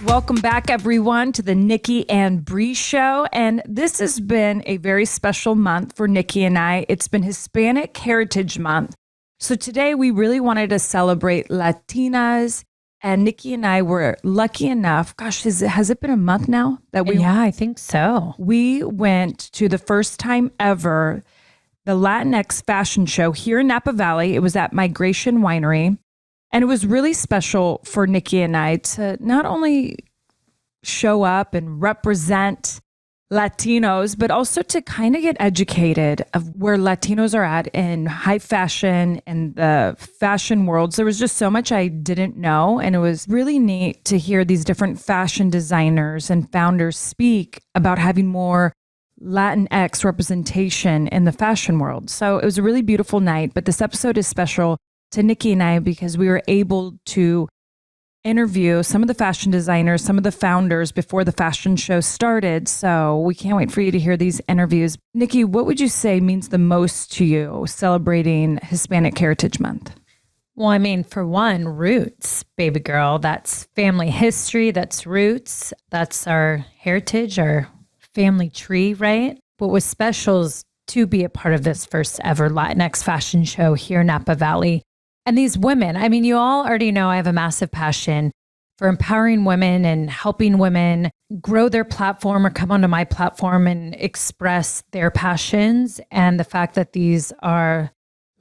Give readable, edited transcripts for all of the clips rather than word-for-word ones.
Welcome back, everyone, to the Nikki and Brie Show. And this has been a very special month for Nikki and I. It's been Hispanic Heritage Month. So today we really wanted to celebrate Latinas. And Nikki and I were lucky enough, gosh, has it been a month now? Yeah, I think so. We went to the first time ever, the Latinx Fashion Show here in Napa Valley. It was at Migration Winery. And it was really special for Nikki and I to not only show up and represent Latinos, but also to kind of get educated of where Latinos are at in high fashion and the fashion worlds. There was just so much I didn't know. And it was really neat to hear these different fashion designers and founders speak about having more Latinx representation in the fashion world. So it was a really beautiful night, but this episode is special to Nikki and I because we were able to interview some of the fashion designers, some of the founders before the fashion show started. So we can't wait for you to hear these interviews. Nikki, what would you say means the most to you celebrating Hispanic Heritage Month? Well, I mean, for one, roots, baby girl. That's family history. That's roots. That's our heritage, our family tree, right? What was special is to be a part of this first ever Latinx fashion show here in Napa Valley. And these women, I mean, you all already know I have a massive passion for empowering women and helping women grow their platform or come onto my platform and express their passions. And the fact that these are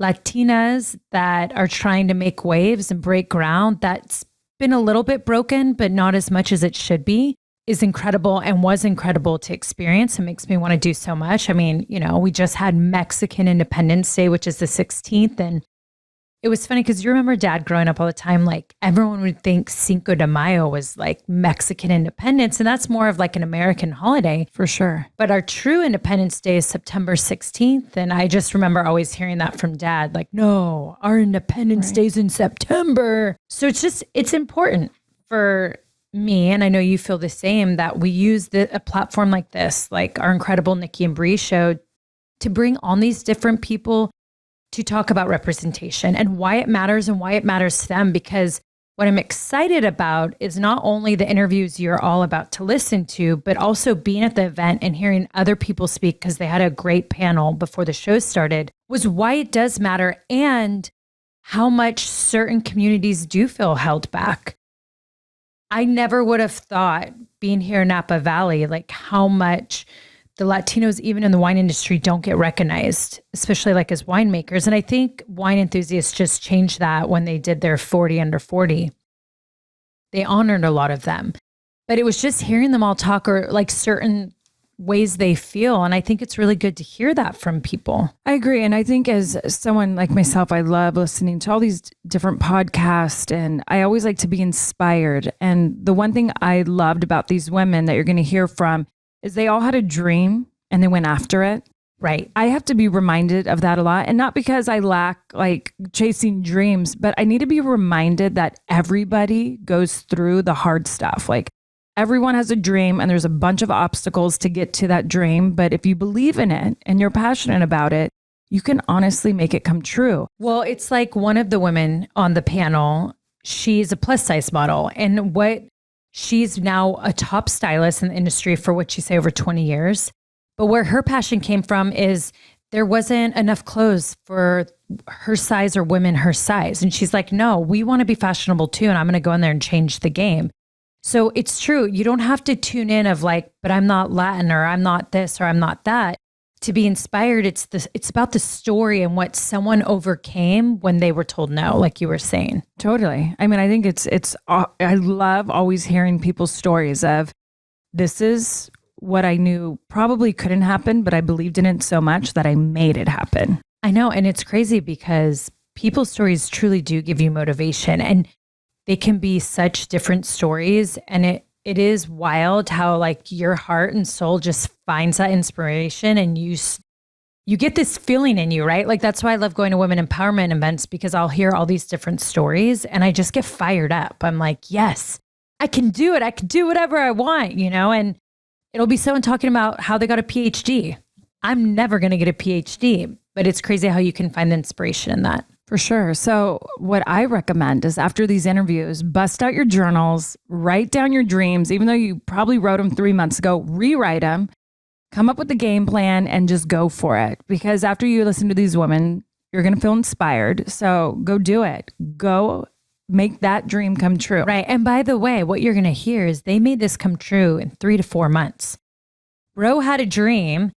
Latinas that are trying to make waves and break ground that's been a little bit broken, but not as much as it should be, is incredible and was incredible to experience. It makes me want to do so much. I mean, you know, we just had Mexican Independence Day, which is the 16th. And it was funny because you remember Dad growing up all the time, like everyone would think Cinco de Mayo was like Mexican independence. And that's more of like an American holiday. For sure. But our true Independence Day is September 16th. And I just remember always hearing that from Dad, like, no, our Independence Day's in September. So it's important for me, and I know you feel the same, that we use a platform like this, like our incredible Nikki and Brie show, to bring on these different people to talk about representation and why it matters and why it matters to them. Because what I'm excited about is not only the interviews you're all about to listen to, but also being at the event and hearing other people speak, because they had a great panel before the show started, was why it does matter and how much certain communities do feel held back. I never would have thought, being here in Napa Valley, like how much the Latinos, even in the wine industry, don't get recognized, especially like as winemakers. And I think wine enthusiasts just changed that when they did their 40 under 40. They honored a lot of them. But it was just hearing them all talk, or like certain ways they feel. And I think it's really good to hear that from people. I agree. And I think as someone like myself, I love listening to all these different podcasts, and I always like to be inspired. And the one thing I loved about these women that you're going to hear from is they all had a dream and they went after it. Right. I have to be reminded of that a lot. And not because I lack like chasing dreams, but I need to be reminded that everybody goes through the hard stuff. Like everyone has a dream and there's a bunch of obstacles to get to that dream. But if you believe in it and you're passionate about it, you can honestly make it come true. Well, it's like one of the women on the panel, she's a plus size model. And she's now a top stylist in the industry for what you say over 20 years. But where her passion came from is there wasn't enough clothes for her size or women her size. And she's like, no, we want to be fashionable too. And I'm going to go in there and change the game. So it's true. You don't have to tune in of like, but I'm not Latin, or I'm not this, or I'm not that. To be inspired, it's about the story and what someone overcame when they were told no, like you were saying. Totally. I mean, I think I love always hearing people's stories of, this is what I knew probably couldn't happen, but I believed in it so much that I made it happen. I know. And it's crazy because people's stories truly do give you motivation, and they can be such different stories. And it is wild how like your heart and soul just finds that inspiration, and you get this feeling in you, right? Like that's why I love going to women empowerment events, because I'll hear all these different stories and I just get fired up. I'm like, yes, I can do it. I can do whatever I want, you know? And it'll be someone talking about how they got a PhD. I'm never going to get a PhD, but it's crazy how you can find the inspiration in that. For sure. So, what I recommend is after these interviews, bust out your journals, write down your dreams, even though you probably wrote them 3 months ago, rewrite them, come up with the game plan, and just go for it. Because after you listen to these women, you're going to feel inspired. So, go do it. Go make that dream come true. Right. And by the way, what you're going to hear is they made this come true in 3 to 4 months. Ro had a dream,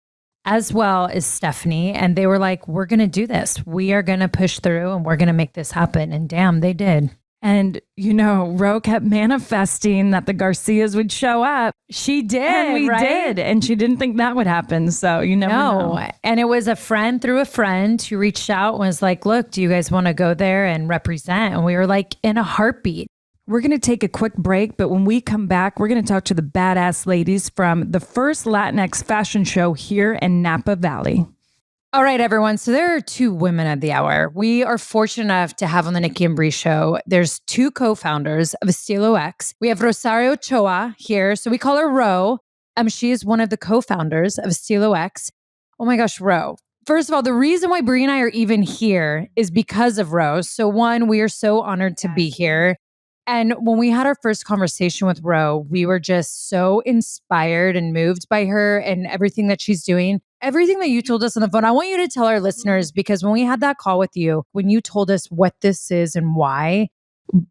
as well as Stefany, and they were like, we're going to do this. We are going to push through and we're going to make this happen. And damn, they did. And, Ro kept manifesting that the Garcias would show up. She did. And we did. And she didn't think that would happen. So you never know. And it was a friend through a friend who reached out and was like, look, do you guys want to go there and represent? And we were like, in a heartbeat. We're going to take a quick break, but when we come back, we're going to talk to the badass ladies from the first Latinx fashion show here in Napa Valley. All right, everyone. So there are 2 women of the hour. We are fortunate enough to have on the Nikki and Brie show. There's 2 co-founders of Estilo-X. We have Rosario Ochoa here. So we call her Ro. She is one of the co-founders of Estilo-X. Oh my gosh, Ro. First of all, the reason why Brie and I are even here is because of Ro. So one, we are so honored to be here. And when we had our first conversation with Ro, we were just so inspired and moved by her and everything that she's doing. Everything that you told us on the phone, I want you to tell our listeners, because when we had that call with you, when you told us what this is and why,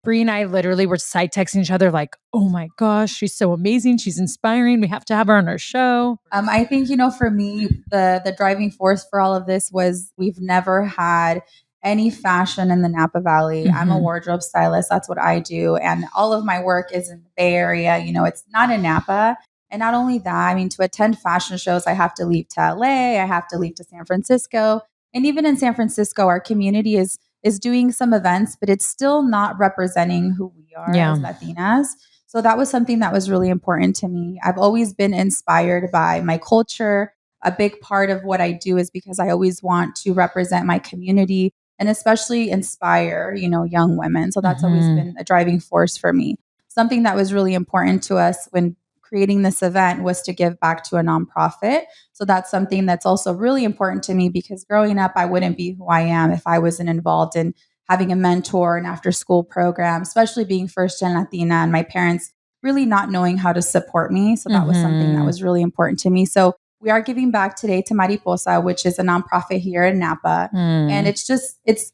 Brie and I literally were side texting each other like, oh my gosh, she's so amazing. She's inspiring. We have to have her on our show. I think, for me, the driving force for all of this was we've never had any fashion in the Napa Valley. Mm-hmm. I'm a wardrobe stylist. That's what I do. And all of my work is in the Bay Area. It's not in Napa. And not only that, to attend fashion shows, I have to leave to LA. I have to leave to San Francisco. And even in San Francisco, our community is doing some events, but it's still not representing who we are as Latinas. So that was something that was really important to me. I've always been inspired by my culture. A big part of what I do is because I always want to represent my community and especially inspire, young women. So that's always been a driving force for me. Something that was really important to us when creating this event was to give back to a nonprofit. So that's something that's also really important to me because growing up, I wouldn't be who I am if I wasn't involved in having a mentor and after school program, especially being first gen Latina and my parents really not knowing how to support me. So that was something that was really important to me. So we are giving back today to Mariposa, which is a nonprofit here in Napa. And it's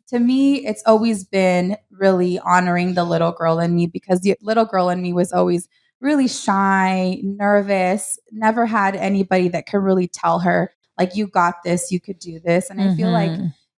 to me, it's always been really honoring the little girl in me because the little girl in me was always really shy, nervous, never had anybody that could really tell her, like, you got this, you could do this. And I feel like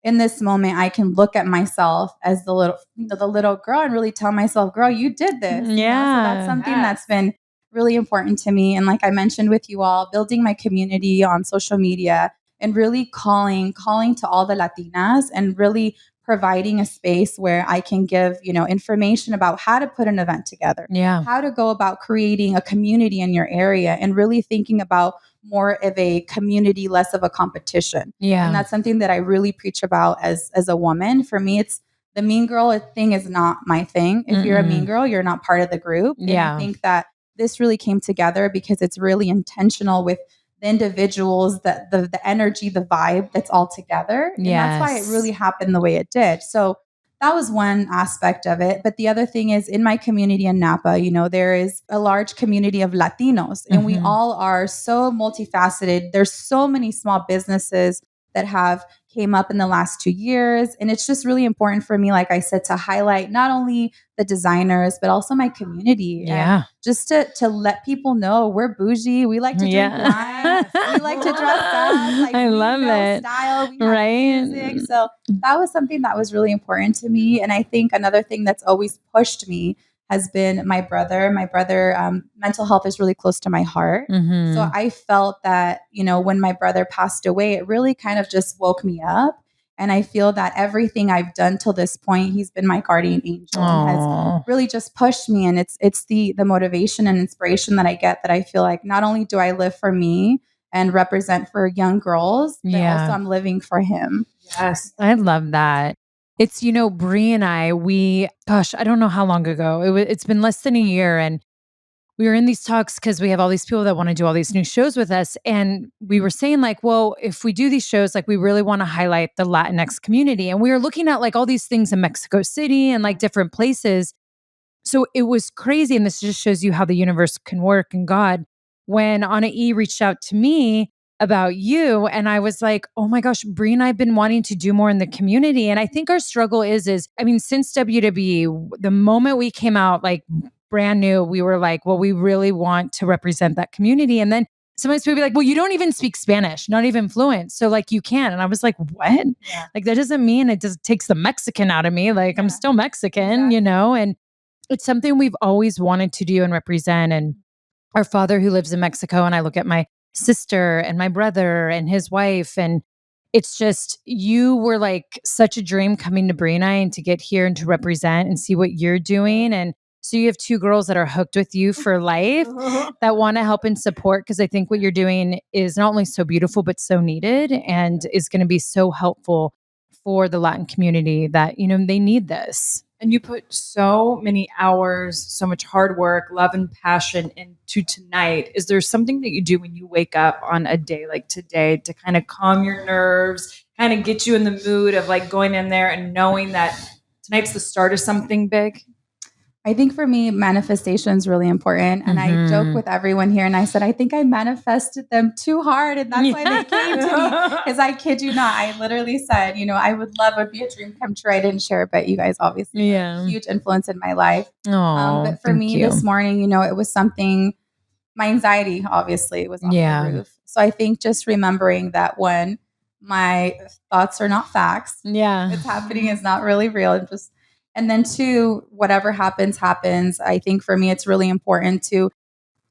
in this moment, I can look at myself as the little girl and really tell myself, girl, you did this. Yeah. So that's something that's been really important to me. And like I mentioned with you all, building my community on social media and really calling to all the Latinas and really providing a space where I can give, information about how to put an event together, how to go about creating a community in your area and really thinking about more of a community, less of a competition. And that's something that I really preach about as a woman. For me, it's the mean girl thing is not my thing. If you're a mean girl, you're not part of the group. And I think that this really came together because it's really intentional with the individuals, the energy, the vibe that's all together. And that's why it really happened the way it did. So that was one aspect of it. But the other thing is in my community in Napa, there is a large community of Latinos and we all are so multifaceted. There's so many small businesses that have came up in the last 2 years. And it's just really important for me, like I said, to highlight not only the designers, but also my community. And just to let people know we're bougie. We like to drink wine. We like to dress up. Like, I love it. Style. We have music. So that was something that was really important to me. And I think another thing that's always pushed me has been my brother. My brother, mental health is really close to my heart. So I felt that, when my brother passed away, it really kind of just woke me up. And I feel that everything I've done till this point, he's been my guardian angel and has really just pushed me. And it's the motivation and inspiration that I get that I feel like not only do I live for me and represent for young girls, but also I'm living for him. Yes. I love that. It's, Brie and I, I don't know how long ago. It's been less than a year. And we were in these talks because we have all these people that want to do all these new shows with us. And we were saying like, well, if we do these shows, like we really want to highlight the Latinx community. And we were looking at like all these things in Mexico City and like different places. So it was crazy. And this just shows you how the universe can work and God. When Anna E reached out to me about you, and I was like, oh my gosh, Brie and I have been wanting to do more in the community. And I think our struggle is, I mean, since WWE, the moment we came out, like brand new, we were like, well, we really want to represent that community. And then sometimes people be like, well, you don't even speak Spanish, not even fluent. So like you can. And I was like, what? Yeah. Like that doesn't mean it just takes the Mexican out of me. Like I'm still Mexican, you know? And it's something we've always wanted to do and represent. And our father who lives in Mexico, and I look at my sister and my brother and his wife, and it's just, you were like such a dream coming to Brie and I and to get here and to represent and see what you're doing. And so you have two girls that are hooked with you for life that want to help and support, because I think what you're doing is not only so beautiful, but so needed and is going to be so helpful for the Latin community that, you know, they need this. And you put so many hours, so much hard work, love and passion into tonight. Is there something that you do when you wake up on a day like today to kind of calm your nerves, kind of get you in the mood of like going in there and knowing that tonight's the start of something big? I think for me, manifestation is really important. And I joke with everyone here and I said, I think I manifested them too hard. And that's why they came to me. Because I kid you not, I literally said, you know, I would love, it would be a dream come true. I didn't share it, but you guys obviously have a huge influence in my life. But for me this morning, you know, it was something, my anxiety obviously was off the roof. So I think just remembering that when my thoughts are not facts, it's happening, is not really real. And then two, whatever happens, happens. I think for me, it's really important to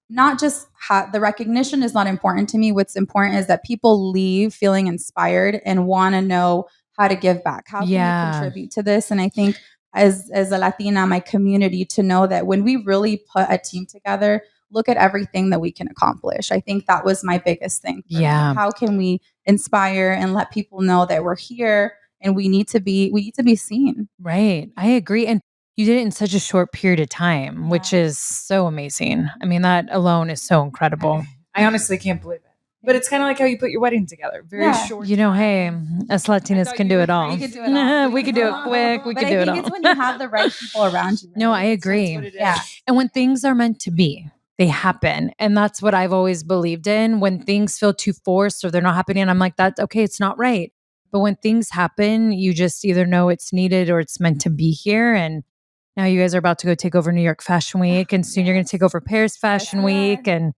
not just the recognition is not important to me. What's important is that people leave feeling inspired and want to know how to give back. How can I contribute to this? And I think as a Latina, my community, to know that when we really put a team together, look at everything that we can accomplish. I think that was my biggest thing. How can we inspire and let people know that we're here? And we need to be seen. Right. I agree. And you did it in such a short period of time, which is so amazing. I mean, that alone is so incredible. I honestly can't believe it. But it's kind of like how you put your wedding together. Very short. You know, hey, us Latinas can do it all. We could do it all. We could do it quick. We could do it all. I think it's when you have the right people around you. Right? No, I agree. And when things are meant to be, they happen. And that's what I've always believed in. When things feel too forced or they're not happening, I'm like, that's okay. It's not right. But when things happen, you just either know it's needed or it's meant to be here. And now you guys are about to go take over New York Fashion Week. And soon you're going to take over Paris Fashion Week. And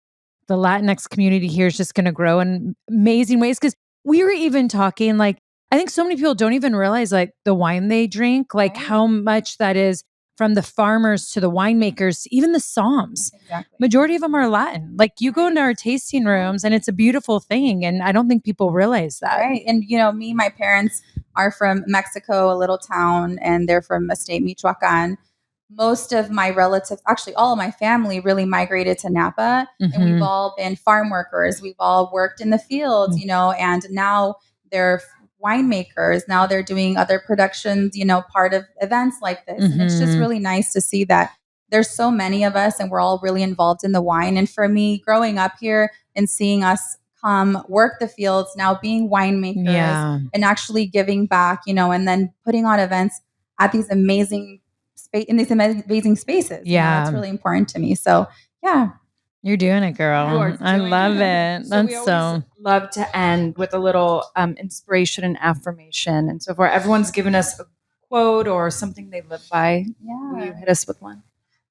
the Latinx community here is just going to grow in amazing ways. Because we were even talking, like, I think so many people don't even realize like the wine they drink, like how much that is from the farmers to the winemakers, even the Psalms. Majority of them are Latin. Like you go into our tasting rooms and it's a beautiful thing. And I don't think people realize that. Right. And, you know, my parents are from Mexico, a little town, and they're from a state, Michoacan. Most of my relatives, actually all of my family, really migrated to Napa. And we've all been farm workers. We've all worked in the fields, you know, and now they're winemakers. Now they're doing other productions, you know, part of events like this. And it's just really nice to see that there's so many of us and we're all really involved in the wine. And for me, growing up here and seeing us come work the fields, now being winemakers and actually giving back, you know, and then putting on events at these amazing spaces. Yeah. You know, it's really important to me. So You're doing it, girl. I love it. That's so love to end with a little inspiration and affirmation. And so far, everyone's given us a quote or something they live by. Will you hit us with one?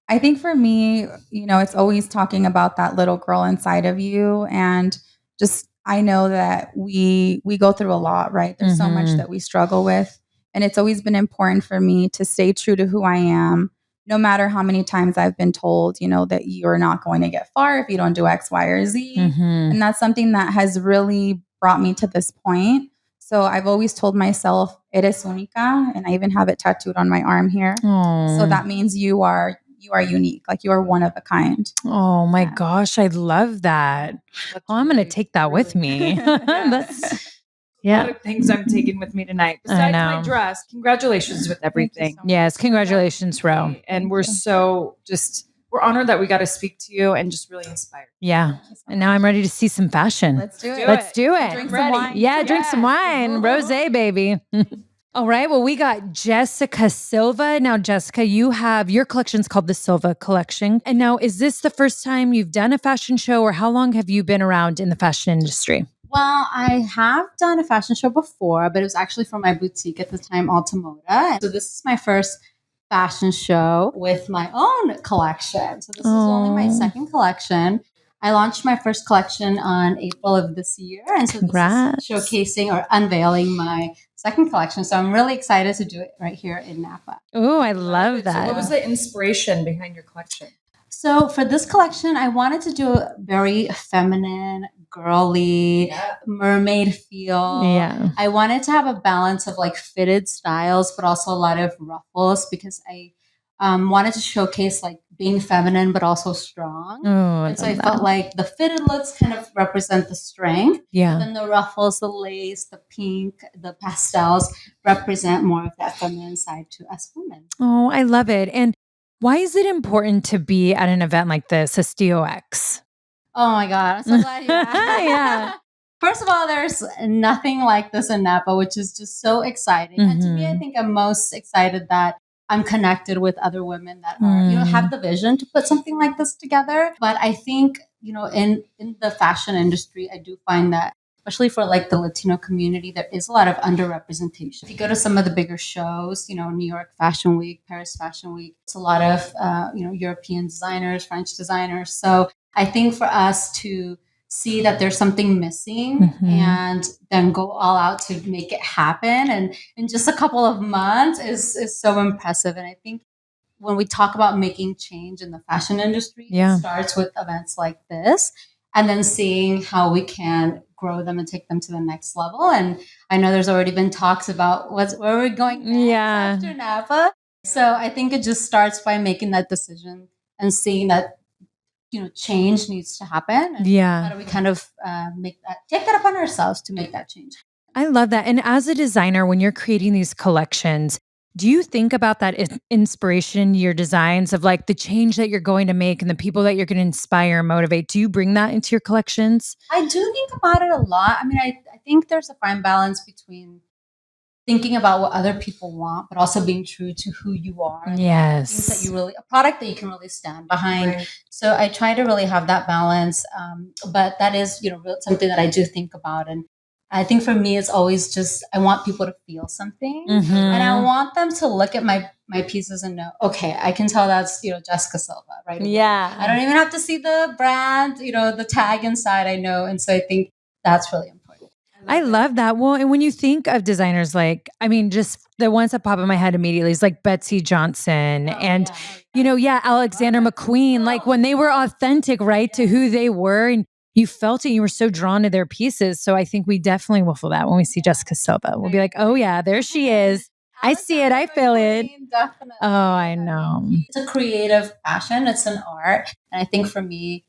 I think for me, you know, it's always talking about that little girl inside of you. And just, I know that we go through a lot, right? There's so much that we struggle with. And it's always been important for me to stay true to who I am. No matter how many times I've been told, you know, that you're not going to get far if you don't do X, Y, or Z. And that's something that has really brought me to this point. So I've always told myself, eres única. And I even have it tattooed on my arm here. So that means you are unique. Like you are one of a kind. Oh my gosh. I love that. I'm going to take that with me. That's... A lot of things I'm taking with me tonight. Besides my dress, congratulations with everything. Yes, congratulations, Ro. And we're so just we're honored that we got to speak to you and just really inspired. Yeah. And now I'm ready to see some fashion. Let's do it. Let's do it. Drink some wine. Yeah, drink some wine. Rosé, baby. All right. Well, we got Jessica Silva. Now, Jessica, you have your collection's called the Silva collection. And now, is this the first time you've done a fashion show, or how long have you been around in the fashion industry? Well, I have done a fashion show before, but it was actually for my boutique at the time, Altamoda. So this is my first fashion show with my own collection. So this is only my second collection. I launched my first collection on April of this year. And so this is showcasing or unveiling my second collection. So I'm really excited to do it right here in Napa. Oh, I love that. So what was the inspiration behind your collection? So for this collection, I wanted to do a very feminine, girly, mermaid feel. Yeah. I wanted to have a balance of like fitted styles, but also a lot of ruffles because I wanted to showcase like being feminine, but also strong. Oh, and so I felt like the fitted looks kind of represent the strength. Yeah. Then the ruffles, the lace, the pink, the pastels represent more of that feminine side to us women. Oh, I love it. And why is it important to be at an event like this, Estilo-X? Oh my God, I'm so glad you asked. Yeah. First of all, there's nothing like this in Napa, which is just so exciting. And to me, I think I'm most excited that I'm connected with other women that are, have the vision to put something like this together. But I think, in the fashion industry, I do find that, especially for like the Latino community, there is a lot of underrepresentation. If you go to some of the bigger shows, New York Fashion Week, Paris Fashion Week, it's a lot of, European designers, French designers. So I think for us to see that there's something missing and then go all out to make it happen and in just a couple of months is so impressive. And I think when we talk about making change in the fashion industry, it starts with events like this and then seeing how we can grow them and take them to the next level. And I know there's already been talks about where we're going next after Napa. So I think it just starts by making that decision and seeing that change needs to happen. And how do we kind of take that upon ourselves to make that change? I love that. And as a designer, when you're creating these collections, do you think about that inspiration in your designs of like the change that you're going to make and the people that you're going to inspire and motivate? Do you bring that into your collections? I do think about it a lot. I mean, I think there's a fine balance between thinking about what other people want, but also being true to who you are. Yes. Things that a product that you can really stand behind. Right. So I try to really have that balance. But that is, something that I do think about. And I think for me, it's always just, I want people to feel something and I want them to look at my pieces and know, okay, I can tell that's, Jessica Silva, right? Yeah. I don't even have to see the brand, the tag inside, I know. And so I think that's really important. I love that. Well, and when you think of designers, just the ones that pop in my head immediately is like Betsy Johnson and, Alexander McQueen, like when they were authentic, right, to who they were and you felt it, you were so drawn to their pieces. So I think we definitely will feel that when we see Jessica Silva. We'll be like, oh yeah, there she is. I see it. I feel it. Definitely. Oh, I know. It's a creative passion. It's an art. And I think for me,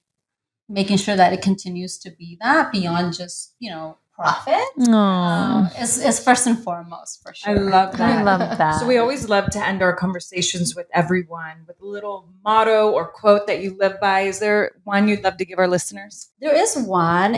making sure that it continues to be that beyond just, profit is first and foremost, for sure. I love that. I love that. So we always love to end our conversations with everyone with a little motto or quote that you live by. Is there one you'd love to give our listeners? There is one.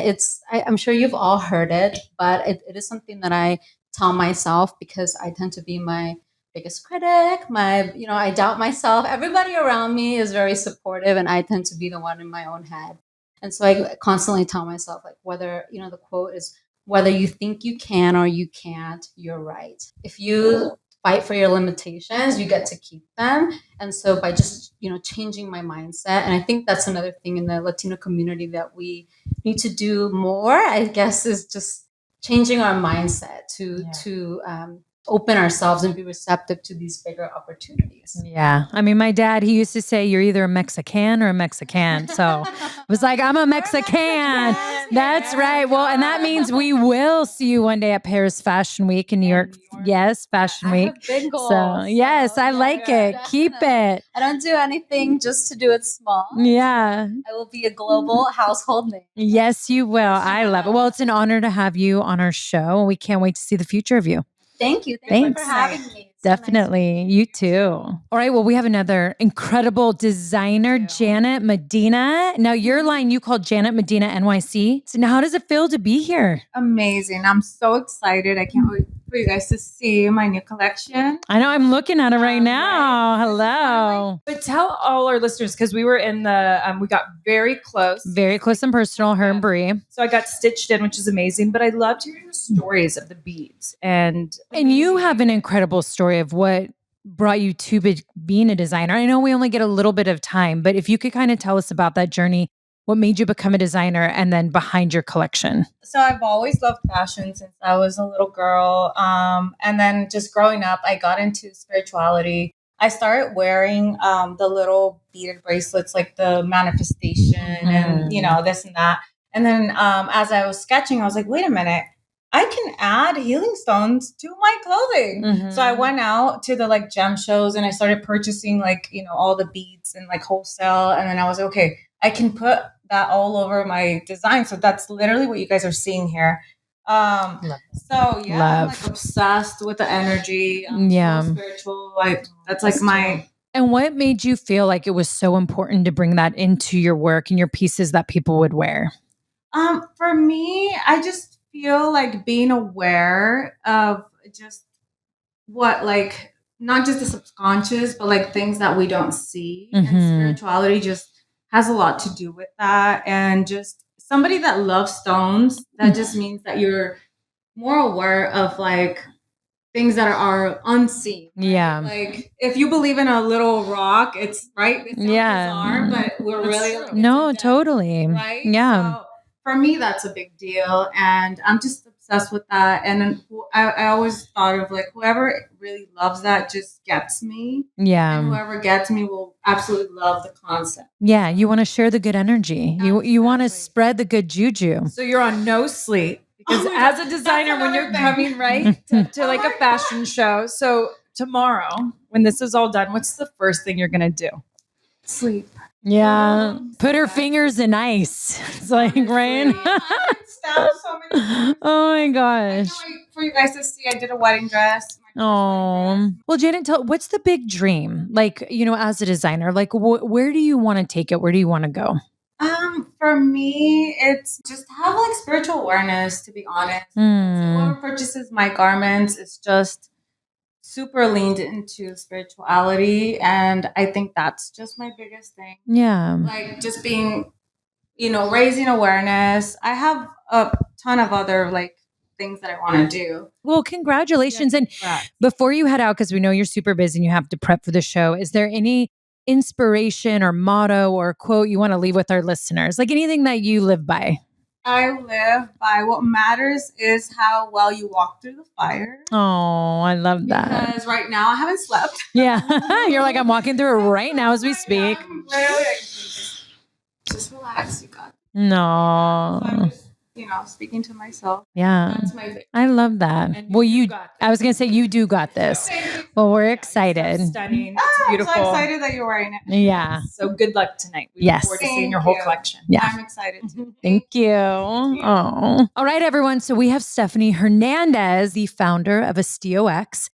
I'm sure you've all heard it, but it is something that I tell myself because I tend to be my biggest critic. I doubt myself. Everybody around me is very supportive and I tend to be the one in my own head. And so I constantly tell myself, like, whether, the quote is, whether you think you can or you can't, you're right. If you fight for your limitations, you get to keep them. And so by just, changing my mindset, and I think that's another thing in the Latino community that we need to do more, I guess, is just changing our mindset to open ourselves and be receptive to these bigger opportunities. Yeah. I mean, my dad, he used to say, you're either a Mexican or a Mexican. So it was like, I'm a Mexican. That's right. Well, and that means we will see you one day at Paris Fashion Week in New York. Yes, Fashion Week. Big goals. So yes, I like it. Definitely. Keep it. I don't do anything just to do it small. Yeah. I will be a global household name. Yes, you will. I love it. Well, it's an honor to have you on our show. We can't wait to see the future of you. Thank you. Thanks. For having me. Definitely. You too. All right. Well, we have another incredible designer, Janet Medina. Now, your line you called Janet Medina NYC. So now how does it feel to be here? Amazing. I'm so excited. I can't wait for you guys to see my new collection. I know I'm looking at it right now. Hello. But tell all our listeners, because we were in the, we got very close. Very close and personal, her and Brie. So I got stitched in, which is amazing. But I loved hearing the stories of the beads. And you have an incredible story of what brought you to being a designer. I know we only get a little bit of time, but if you could kind of tell us about that journey, what made you become a designer and then behind your collection? So I've always loved fashion since I was a little girl. And then just growing up, I got into spirituality. I started wearing the little beaded bracelets, like the manifestation and, this and that. And then as I was sketching, I was like, wait a minute, I can add healing stones to my clothing. So I went out to the like gem shows and I started purchasing like, all the beads and like wholesale. And then I was like, okay, I can put that all over my design. So that's literally what you guys are seeing here. I'm like obsessed with the energy. So spiritual. That's like my. And what made you feel like it was so important to bring that into your work and your pieces that people would wear? For me, I just feel like being aware of just what, like, not just the subconscious, but like things that we don't see. And spirituality just has a lot to do with that. And just somebody that loves stones, that just means that you're more aware of like things that are unseen. Right? Yeah. Like if you believe in a little rock, it's right. It's bizarre, but we're really no, totally. Right. Yeah. So for me, that's a big deal. And I'm just obsessed with that. And then I always thought of like, whoever really loves that just gets me. Yeah. And whoever gets me will absolutely love the concept. Yeah. You want to share the good energy. You want to spread the good juju. So you're on no sleep. Because as a designer, when you're coming to like a fashion show, so tomorrow, when this is all done, what's the first thing you're going to do? Sleep. Yeah. Put her fingers in ice. It's like, right? Oh my gosh. For you guys to see, I did a wedding dress. Oh, well, Janet, what's the big dream? Like, as a designer, like where do you want to take it? Where do you want to go? For me, it's just have like spiritual awareness, to be honest. So whoever purchases my garments is just super leaned into spirituality. And I think that's just my biggest thing. Yeah. Like just being, raising awareness. I have a ton of other like things that I want to do. Well, congratulations. And before you head out, because we know you're super busy and you have to prep for the show, is there any inspiration or motto or quote you want to leave with our listeners? Like anything that you live by? I live by what matters is how well you walk through the fire. Oh, I love that. Because right now I haven't slept. Yeah. You're like, I'm walking through it right now as we speak. Literally, just relax. You got it. No. So I'm just, speaking to myself. Yeah. That's my big. I love that. Well, I was going to say you do got this. Well, we're excited. It's stunning. It's beautiful. I'm so excited that you're wearing it. Yeah. So good luck tonight. We look forward to seeing your whole collection. Yeah. I'm excited too. Thank you. Oh. All right, everyone. So we have Stefany Hernandez, the founder of Estilo-X.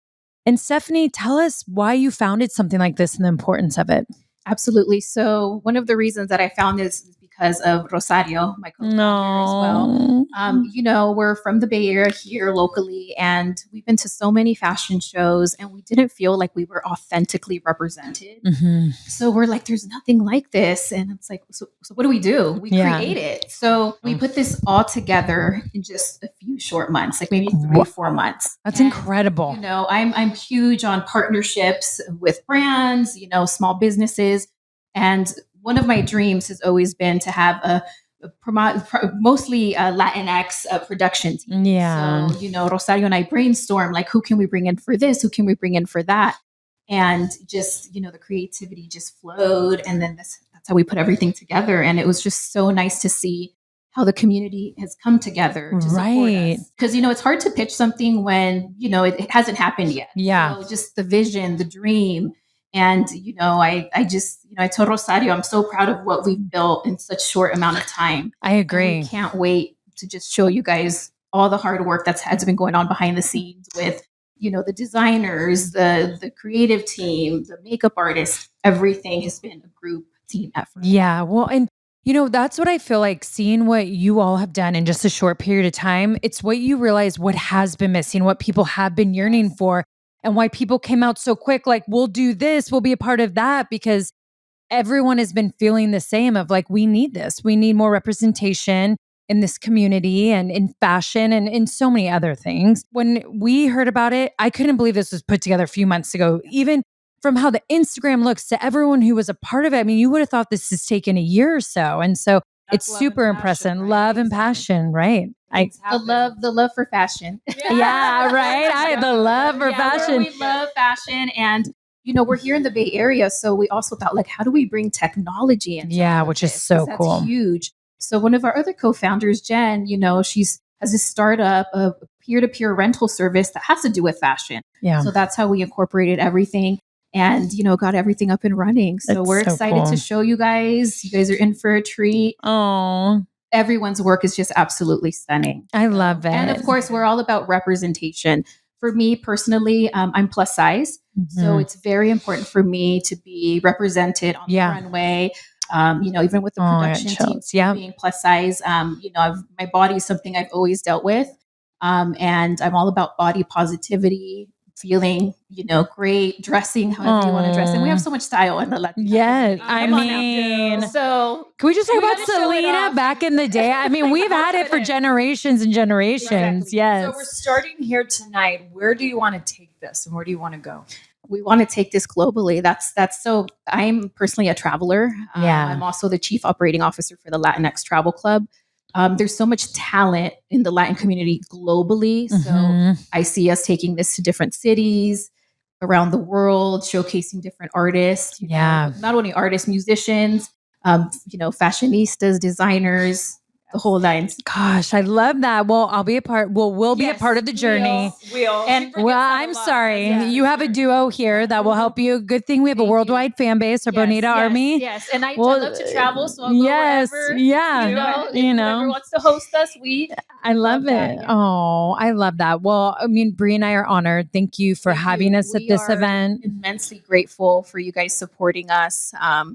And Stefany, tell us why you founded something like this and the importance of it. Absolutely. So one of the reasons that I found this is because of Rosario, my co-founder as well. We're from the Bay Area here locally, and we've been to so many fashion shows, and we didn't feel like we were authentically represented. So we're like, there's nothing like this. And it's like, so what do? We create it. So we put this all together in just a few short months, like maybe 3-4 months. That's incredible. I'm huge on partnerships with brands, small businesses. And one of my dreams has always been to have a mostly Latinx production team. Yeah. So, Rosario and I brainstorm, like, who can we bring in for this? Who can we bring in for that? And just, the creativity just flowed. And then that's how we put everything together. And it was just so nice to see how the community has come together to support us. Because, it's hard to pitch something when, it hasn't happened yet. Yeah. So just the vision, the dream. And, I told Rosario, I'm so proud of what we've built in such short amount of time. I agree. And we can't wait to just show you guys all the hard work has been going on behind the scenes with, the designers, the creative team, the makeup artists, everything has been a group team effort. Yeah. Well, and that's what I feel like, seeing what you all have done in just a short period of time. It's what you realize what has been missing, what people have been yearning for, and why people came out so quick. Like, we'll do this, we'll be a part of that, because everyone has been feeling the same of like, we need this. We need more representation in this community and in fashion and in so many other things. When we heard about it, I couldn't believe this was put together a few months ago. Even from how the Instagram looks to everyone who was a part of it. I mean, you would have thought this has taken a year or so. And so it's super impressive. Love and passion, right? The love for fashion. Yeah, right. The love for fashion. We love fashion, and we're here in the Bay Area, so we also thought, like, how do we bring technology in? Yeah, which is so cool. That's huge. So one of our other co-founders, Jen, she's has this startup of peer-to-peer rental service that has to do with fashion. Yeah. So that's how we incorporated everything and, got everything up and running. So we're excited to show you guys. You guys are in for a treat. Oh, everyone's work is just absolutely stunning. I love it. And of course, we're all about representation. For me personally, I'm plus size. So it's very important for me to be represented on the runway. Even with the production team being plus size, my body is something I've always dealt with. And I'm all about body positivity, feeling, great, dressing however you want to dress. And we have so much style in the Latin community. I mean, so can we just talk about Selena back in the day? I mean, we've had it for generations and generations. Exactly. Yes. So we're starting here tonight. Where do you want to take this and where do you want to go? We want to take this globally. That's so I'm personally a traveler. I'm also the chief operating officer for the Latinx Travel Club. There's so much talent in the Latin community globally. So I see us taking this to different cities around the world, showcasing different artists. Not only artists, musicians, fashionistas, designers, the whole lines. Gosh, I love that. Well, I'll be a part. We'll be a part of the journey. I'm sorry. You have a duo here that will help you. Good thing we have a worldwide fan base, our Bonita Army. Yes, and I love to travel, so I'll go wherever. Whoever wants to host us, I love it. That, Oh, I love that. Well, I mean, Brie and I are honored. Thank you for having us at this event. Immensely grateful for you guys supporting us. I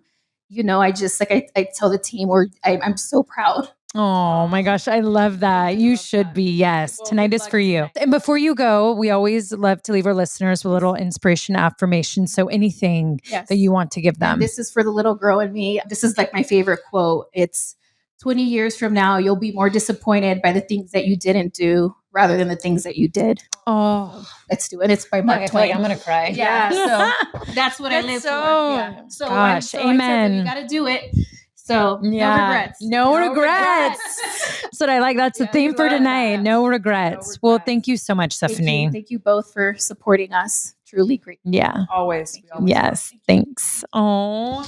just I tell the team, I'm so proud. Oh my gosh, I love that. You should be. Yes. Tonight is for you. And before you go, we always love to leave our listeners with a little inspiration affirmation. So anything that you want to give them. And this is for the little girl in me. This is like my favorite quote. It's 20 years from now, you'll be more disappointed by the things that you didn't do rather than the things that you did. Oh, let's do it. It's by Mark Twain. I'm going to cry. Yeah. So that's what I live for. Yeah. So gosh, amen. You got to do it. So no regrets. No regrets. That's what I like. That's the theme for tonight. No regrets. Well, thank you so much, Stefany. Thank you both for supporting us. Truly great. Yeah. Always. Yes. Thanks. Oh,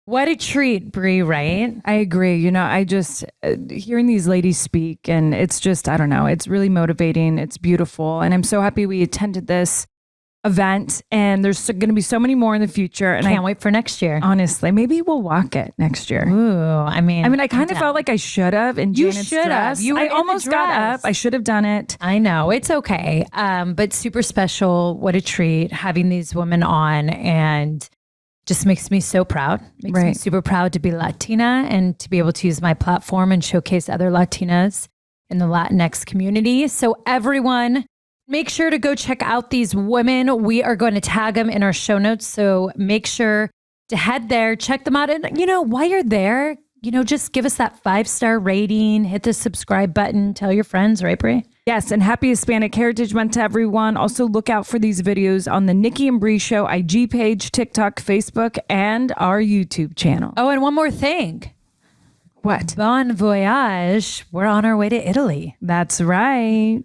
what a treat, Brie, right? I agree. I just hearing these ladies speak, and it's just, I don't know, it's really motivating. It's beautiful. And I'm so happy we attended this event, and there's going to be so many more in the future, and I can't wait for next year. Honestly, maybe we'll walk it next year. Ooh, I mean, I kind of felt like I should have. And you should have. I almost got up. I should have done it. I know, it's okay, but super special. What a treat having these women on, and just makes me so proud. Makes me super proud to be Latina and to be able to use my platform and showcase other Latinas in the Latinx community. So everyone, make sure to go check out these women. We are going to tag them in our show notes. So make sure to head there, check them out. And, while you're there, just give us that 5-star rating, hit the subscribe button, tell your friends, right, Brie? Yes. And happy Hispanic Heritage Month to everyone. Also look out for these videos on the Nikki and Brie Show IG page, TikTok, Facebook, and our YouTube channel. Oh, and one more thing. What? Bon voyage. We're on our way to Italy. That's right.